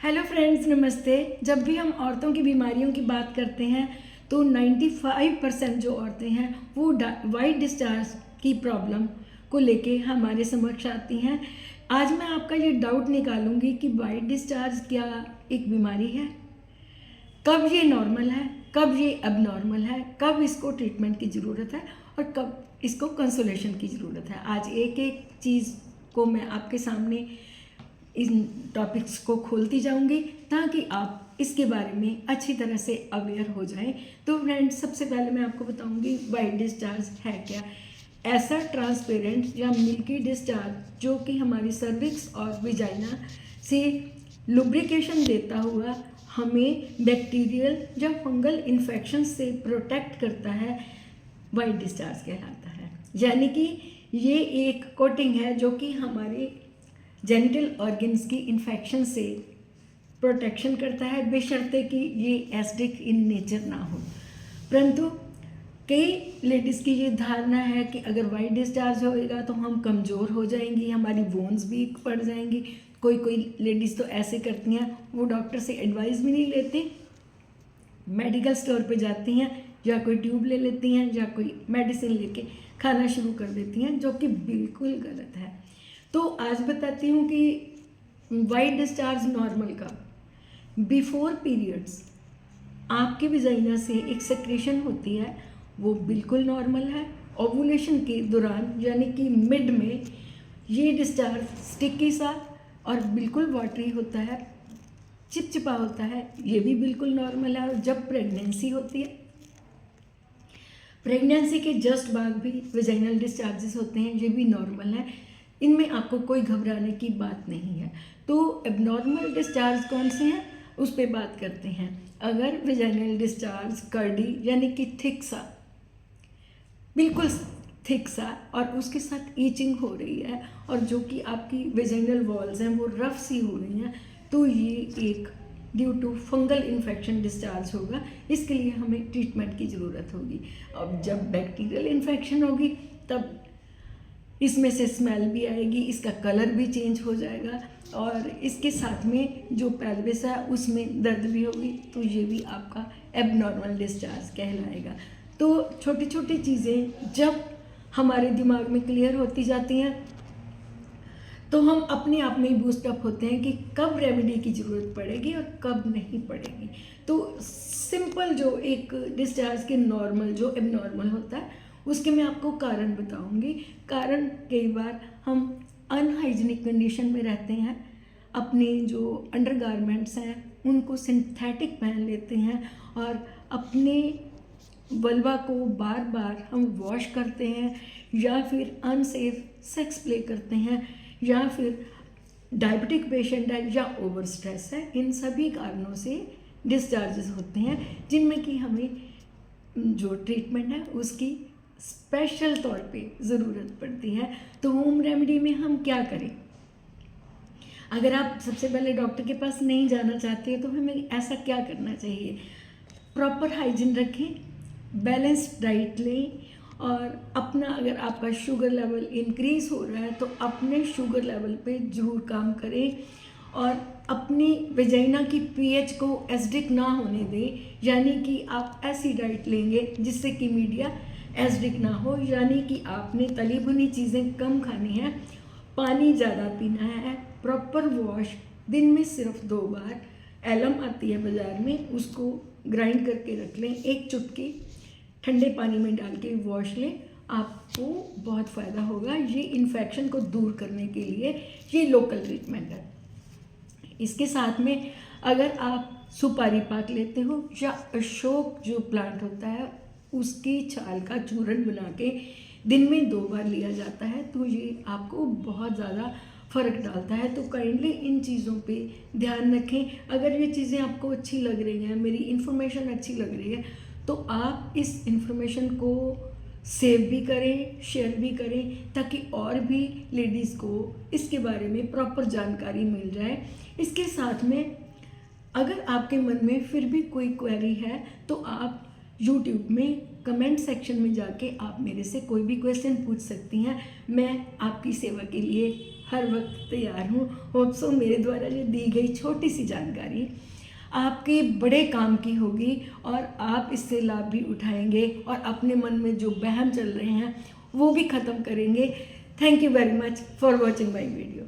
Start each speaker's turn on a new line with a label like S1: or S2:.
S1: Hello friends, नमस्ते। जब भी हम औरतों की बीमारियों की बात करते हैं तो 95% जो औरतें हैं वो वाइट डिस्चार्ज की प्रॉब्लम को लेके हमारे समक्ष आती हैं। आज मैं आपका ये डाउट निकालूंगी कि वाइट डिस्चार्ज क्या एक बीमारी है, कब ये नॉर्मल है, कब ये अबनॉर्मल है, कब इसको ट्रीटमेंट की ज़रूरत है और कब इसको कंसोलेशन की ज़रूरत है। आज एक एक चीज़ को मैं आपके सामने इन टॉपिक्स को खोलती जाऊंगी ताकि आप इसके बारे में अच्छी तरह से अवेयर हो जाएं। तो फ्रेंड्स, सबसे पहले मैं आपको बताऊंगी वाइट डिस्चार्ज है क्या। ऐसा ट्रांसपेरेंट या मिल्की डिस्चार्ज जो कि हमारी सर्विक्स और विजाइना से लुब्रिकेशन देता हुआ हमें बैक्टीरियल या फंगल इन्फेक्शन से प्रोटेक्ट करता है, वाइट डिस्चार्ज कहलाता है। यानी कि ये एक कोटिंग है जो कि हमारे जेनिटल ऑर्गन्स की इन्फेक्शन से प्रोटेक्शन करता है, बशर्ते कि ये एसिडिक इन नेचर ना हो। परंतु कई लेडीज़ की ये धारणा है कि अगर वाइट डिस्चार्ज होएगा तो हम कमज़ोर हो जाएंगी, हमारी बोन्स वीक पड़ जाएंगी। कोई कोई लेडीज़ तो ऐसे करती हैं, वो डॉक्टर से एडवाइस भी नहीं लेती, मेडिकल स्टोर पे जाती हैं या कोई ट्यूब ले लेती हैं या कोई मेडिसिन लेके खाना शुरू कर देती हैं, जो कि बिल्कुल गलत है। तो आज बताती हूँ कि वाइट डिस्चार्ज नॉर्मल का बिफोर पीरियड्स आपके विजाइना से एक सेक्रेशन होती है, वो बिल्कुल नॉर्मल है। ओवुलेशन के दौरान यानी कि मिड में ये डिस्चार्ज स्टिकी सा और बिल्कुल वाटरी होता है, चिपचिपा होता है, ये भी बिल्कुल नॉर्मल है। और जब प्रेगनेंसी होती है, प्रेगनेंसी के जस्ट बाद भी विजाइनल डिस्चार्जेस होते हैं, ये भी नॉर्मल है। इनमें आपको कोई घबराने की बात नहीं है। तो एबनॉर्मल डिस्चार्ज कौन से हैं उस पर बात करते हैं। अगर विजाइनल डिस्चार्ज कर्डी यानी कि थिक सा, बिल्कुल थिक सा, और उसके साथ ईचिंग हो रही है और जो कि आपकी विजाइनल वॉल्स हैं वो रफ सी हो रही हैं, तो ये एक due to fungal infection discharge होगा। इसके लिए हमें ट्रीटमेंट की ज़रूरत होगी। अब जब बैक्टीरियल इन्फेक्शन होगी तब इसमें से स्मेल भी आएगी, इसका कलर भी चेंज हो जाएगा और इसके साथ में जो पेल्विस है उसमें दर्द भी होगी, तो ये भी आपका एबनॉर्मल डिस्चार्ज कहलाएगा। तो छोटी छोटी चीज़ें जब हमारे दिमाग में क्लियर होती जाती हैं तो हम अपने आप में ही बूस्टअप होते हैं कि कब रेमेडी की ज़रूरत पड़ेगी और कब नहीं पड़ेगी। तो सिंपल जो एक डिस्चार्ज के नॉर्मल जो एबनॉर्मल होता है उसके मैं आपको कारण बताऊंगी। कारण कई बार हम अनहाइजीनिक कंडीशन में रहते हैं, अपने जो अंडरगारमेंट्स हैं उनको सिंथेटिक पहन लेते हैं और अपने वल्वा को बार बार हम वॉश करते हैं, या फिर अनसेफ सेक्स प्ले करते हैं, या फिर डायबिटिक पेशेंट है या ओवर स्ट्रेस है। इन सभी कारणों से डिस्चार्जेस होते हैं जिनमें कि हमें जो ट्रीटमेंट है उसकी स्पेशल तौर पे ज़रूरत पड़ती है। तो होम रेमेडी में हम क्या करें? अगर आप सबसे पहले डॉक्टर के पास नहीं जाना चाहते तो हमें ऐसा क्या करना चाहिए? प्रॉपर हाइजीन रखें, बैलेंस्ड डाइट लें और अपना, अगर आपका शुगर लेवल इंक्रीज़ हो रहा है तो अपने शुगर लेवल पे ज़रूर काम करें और अपनी वेजाइना की पीएच को एसिडिक ना होने दें। यानी कि आप ऐसी डाइट लेंगे जिससे कि मीडिया एसिडिक ना हो, यानी कि आपने तली भुनी चीज़ें कम खानी है, पानी ज़्यादा पीना है, प्रॉपर वॉश दिन में सिर्फ 2 बार, एलम आती है बाज़ार में, उसको ग्राइंड करके रख लें, एक चुटकी ठंडे पानी में डाल के वॉश लें, आपको बहुत फ़ायदा होगा। ये इन्फेक्शन को दूर करने के लिए ये लोकल ट्रीटमेंट है। इसके साथ में अगर आप सुपारी पाक लेते हो या अशोक जो प्लांट होता है उसकी छाल का चूर्ण बना के दिन में 2 बार लिया जाता है, तो ये आपको बहुत ज़्यादा फ़र्क डालता है। तो काइंडली इन चीज़ों पे ध्यान रखें। अगर ये चीज़ें आपको अच्छी लग रही हैं, मेरी इन्फॉर्मेशन अच्छी लग रही है, तो आप इस इन्फॉर्मेशन को सेव भी करें, शेयर भी करें, ताकि और भी लेडीज़ को इसके बारे में प्रॉपर जानकारी मिल जाए। इसके साथ में अगर आपके मन में फिर भी कोई क्वेरी है तो आप YouTube में कमेंट सेक्शन में जाके आप मेरे से कोई भी क्वेश्चन पूछ सकती हैं। मैं आपकी सेवा के लिए हर वक्त तैयार हूँ। होप सो मेरे द्वारा जो दी गई छोटी सी जानकारी आपके बड़े काम की होगी और आप इससे लाभ भी उठाएंगे और अपने मन में जो वहम चल रहे हैं वो भी ख़त्म करेंगे। Thank you very much for watching my video.